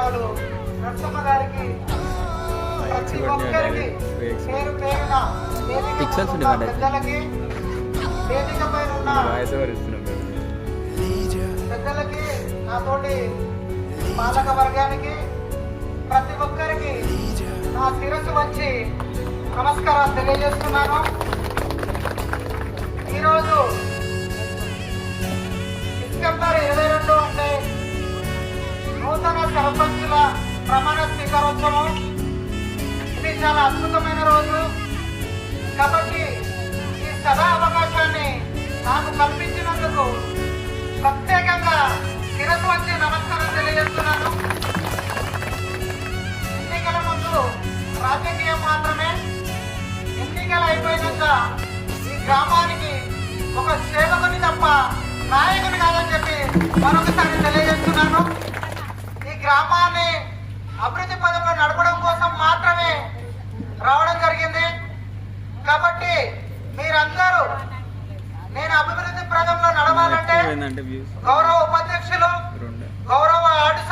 ధన్యవాదాలు. నరసమ్మ గారికి ప్రతి ఒక్కరికి పేరు పేరున పెద్దలకి, వేదిక పైన ఉన్న పెద్దలకి, నాతోటి పాలక వర్గానికి, ప్రతి ఒక్కరికి నా శిరస్సు వచ్చి నమస్కారాలు తెలియజేస్తున్నాను. ఈరోజు డిసెంబర్ 22 అంటే నూతన సర్పంచుల ప్రమాణ స్వీకారోత్సవం. ఇది చాలా అద్భుతమైన రోజు కాబట్టి ఈ సభా అవకాశాన్ని నాకు కల్పించినందుకు ప్రత్యేకంగా శిరస్సు వచ్చి నమస్కారం తెలియజేస్తున్నాను. ఎన్నికల ముందు రాజకీయం మాత్రమే, ఎన్నికలు అయిపోయినాక ఈ గ్రామానికి ఒక సేవకుని తప్ప నాయకుని కాదని చెప్పి మరొకసారి తెలియజేస్తున్నాను. ఈ గ్రామాన్ని అభివృద్ధి పదంలో నడపడం కోసం మాత్రమే రావడం జరిగింది. కాబట్టి మీరందరూ నేను అభివృద్ధి పదంలో నడవాలంటే గౌరవ ఉపాధ్యక్షులు, గౌరవ ఆడిస